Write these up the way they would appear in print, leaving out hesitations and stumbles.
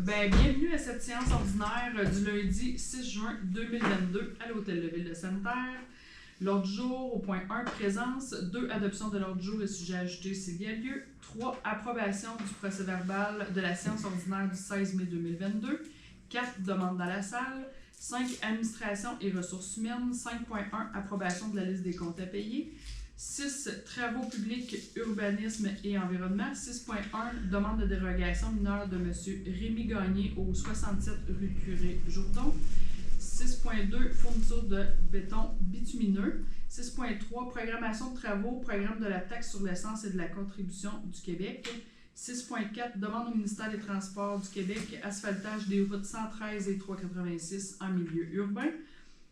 Bienvenue à cette séance ordinaire du lundi 6 juin 2022 à l'Hôtel de Ville de Sainte-Terre. L'ordre du jour, au point 1, présence. 2, adoption de l'ordre du jour et sujet ajouté s'il y a lieu. 3, approbation du procès-verbal de la séance ordinaire du 16 mai 2022. 4, demande dans la salle. 5, administration et ressources humaines. 5.1, approbation de la liste des comptes à payer. 6, travaux publics, urbanisme et environnement. 6.1, demande de dérogation mineure de M. Rémi Gagné au 67 rue Curé-Jourdon. 6.2, fourniture de béton bitumineux. 6.3, programmation de travaux, programme de la taxe sur l'essence et de la contribution du Québec. 6.4, demande au ministère des Transports du Québec, asphaltage des routes 113 et 386 en milieu urbain.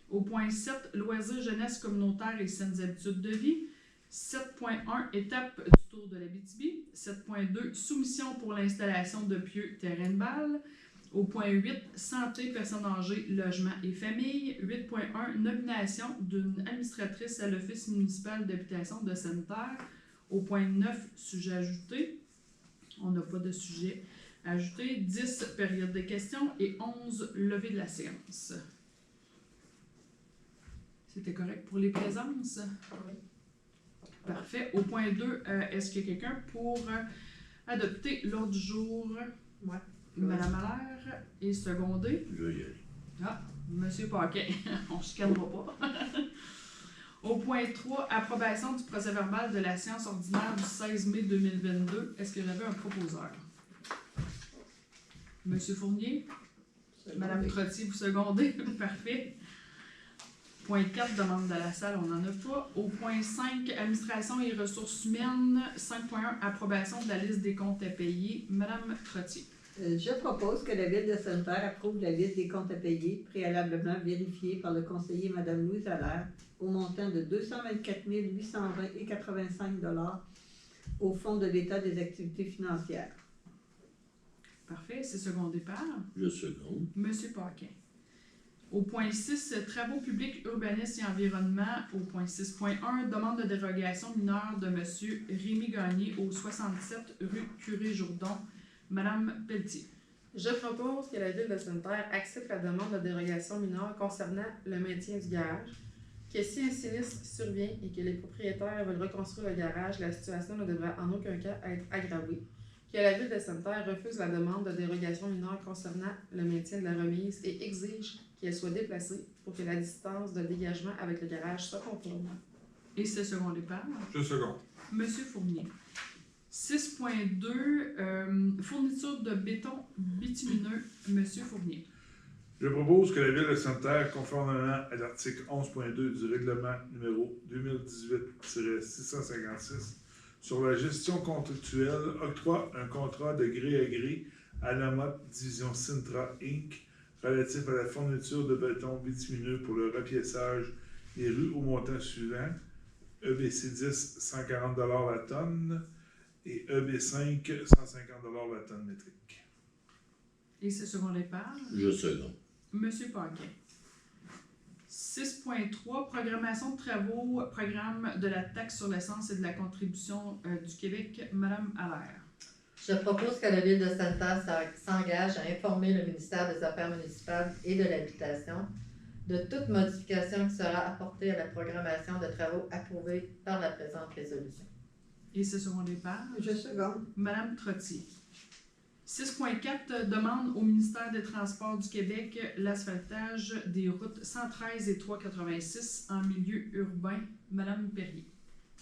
Au point 7, loisirs, jeunesse communautaire et saines habitudes de vie. 7.1, étape du tour de l'Abitibi. 7.2, soumission pour l'installation de pieux terrain de balle. Au point 8, santé, personnes âgées, logement et famille. 8.1, nomination d'une administratrice à l'Office municipal d'habitation de Sainte-Terre. Au point 9, sujet ajouté. On n'a pas de sujet ajouté. 10, période de questions. Et 11, levée de la séance. C'était correct pour les présences? Oui. Parfait. Au point 2, est-ce qu'il y a quelqu'un pour adopter l'ordre du jour? Oui. Madame Allaire est secondée. Je vais y aller. Ah, Monsieur Paquet. On ne chicanera pas. Au point 3, approbation du procès-verbal de la séance ordinaire du 16 mai 2022. Est-ce que j'avais un proposeur? Monsieur Fournier? Madame Trottier, vous secondez? Parfait. Point 4, demande de la salle, on n'en a pas. Au point 5, administration et ressources humaines. 5.1, approbation de la liste des comptes à payer. Madame Trottier. Je propose que la Ville de Sainte-Terre approuve la liste des comptes à payer, préalablement vérifiée par le conseiller Mme Louise Allaire, au montant de 224 820,85 $ au Fonds de l'État des activités financières. Parfait, c'est secondé par? Je seconde. Monsieur Paquin. Au point 6, travaux publics, urbanisme et environnement. Au point 6.1, demande de dérogation mineure de M. Rémi Gagné au 67 rue Curé-Jourdon. Madame Pelletier. Je propose que la Ville de Sainte-Terre accepte la demande de dérogation mineure concernant le maintien du garage, que si un sinistre survient et que les propriétaires veulent reconstruire le garage, la situation ne devrait en aucun cas être aggravée, que la Ville de Sainte-Terre refuse la demande de dérogation mineure concernant le maintien de la remise et exige qu'elle soit déplacée pour que la distance de dégagement avec le garage soit conforme. Et c'est secondé par? Je seconde. Monsieur Fournier. 6.2, fourniture de béton bitumineux. Monsieur Fournier. Je propose que la Ville de Sainte-Terre, conformément à l'article 11.2 du règlement numéro 2018-656 sur la gestion contractuelle, octroie un contrat de gré à gré à la Lamotte Division Sintra Inc. relatif à la fourniture de béton bitumineux pour le repiéçage des rues au montant suivant: EBC 10, 140 $ la tonne et EB5, 150 $ la tonne métrique. Et c'est secondé par? Je seconde. Monsieur Paquin. 6.3, programmation de travaux, programme de la taxe sur l'essence et de la contribution du Québec. Madame Allaire. Je propose que la Ville de Sainte-Terre s'engage à informer le ministère des Affaires municipales et de l'Habitation de toute modification qui sera apportée à la programmation de travaux approuvée par la présente résolution. Et c'est secondé par? Je seconde. Madame Trottier. 6.4, demande au ministère des Transports du Québec l'asphaltage des routes 113 et 386 en milieu urbain. Madame Perrier.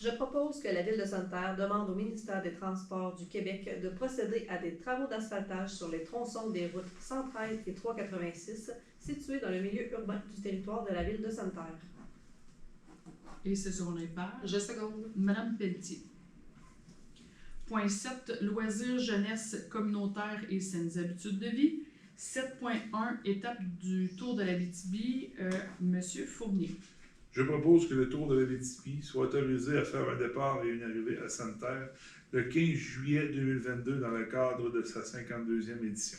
Je propose que la Ville de Sainte-Terre demande au ministère des Transports du Québec de procéder à des travaux d'asphaltage sur les tronçons des routes 113 et 386 situés dans le milieu urbain du territoire de la Ville de Sainte-Terre. Et c'est secondé par? Je seconde. Madame Pelletier. Point 7, loisirs, jeunesse communautaire et saines habitudes de vie. 7.1, étape du tour de l'Abitibi. Monsieur Fournier. Je propose que le Tour de l'Abitibi soit autorisé à faire un départ et une arrivée à Sainte-Terre le 15 juillet 2022 dans le cadre de sa 52e édition.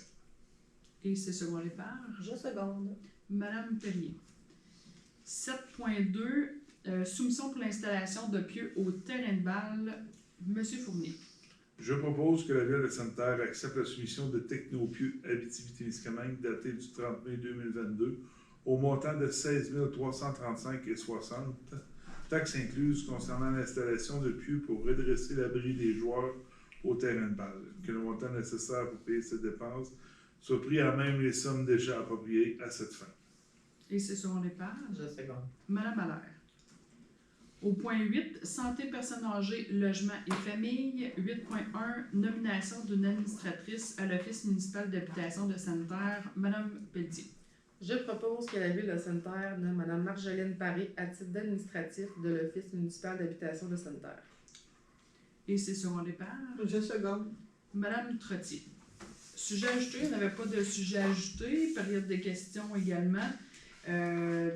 Et c'est secondé par? Je seconde. Madame Perrier. 7.2, soumission pour l'installation de pieux au terrain de balle. Monsieur Fournier. Je propose que la Ville de Sainte-Terre accepte la soumission de Technopieux Abitibi-Témiscamingue datée du 30 mai 2022 au montant de 16 335,60 $, taxes incluses concernant l'installation de pieux pour redresser l'abri des joueurs au terrain de balle. Que le montant nécessaire pour payer cette dépense soit pris à même les sommes déjà appropriées à cette fin. Et c'est sur les pages. Je seconde. Madame Allaire. Au point 8, santé, personnes âgées, logement et famille. 8.1, nomination d'une administratrice à l'Office municipal d'habitation de Sainte-Terre. Madame Pelletier. Je propose que la Ville de Sainte-Terre nomme Mme Marjolaine Paré à titre d'administratif de l'Office municipal d'habitation de Sainte-Terre. Et c'est sur les pages. Je seconde. Madame Trottier. Sujet ajouté, il n'y avait pas de sujet ajouté. Période de questions également.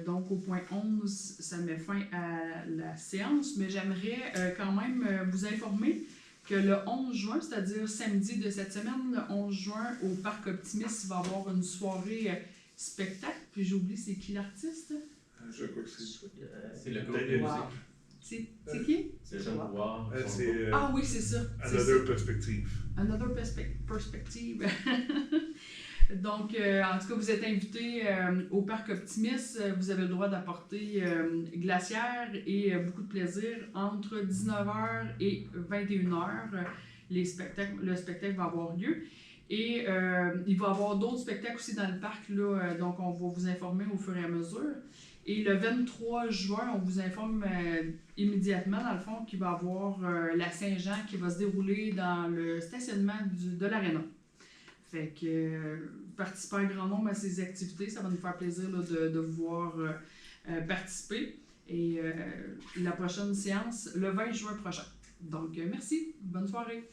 Donc au point 11, ça met fin à la séance, mais j'aimerais quand même vous informer que le 11 juin, c'est-à-dire samedi de cette semaine, le 11 juin, au Parc Optimiste, il va y avoir une soirée spectacle. Puis j'oublie, c'est qui l'artiste? Je crois que c'est... C'est le groupe Peut-être de wow. musique. C'est qui? C'est Jean Pouvoir. c'est Ah oui, c'est ça. c'est Another ça. Perspective. Another perspective. Donc, en tout cas, vous êtes invités au Parc Optimiste. Vous avez le droit d'apporter glacière et beaucoup de plaisir entre 19h et 21h. Le spectacle va avoir lieu. Et il va y avoir d'autres spectacles aussi dans le parc, là, donc on va vous informer au fur et à mesure. Et le 23 juin, on vous informe immédiatement, dans le fond, qu'il va y avoir la Saint-Jean qui va se dérouler dans le stationnement de l'aréna. Fait que participer en grand nombre à ces activités, ça va nous faire plaisir là, de vous voir participer. Et la prochaine séance, le 20 juin prochain. Donc, merci. Bonne soirée.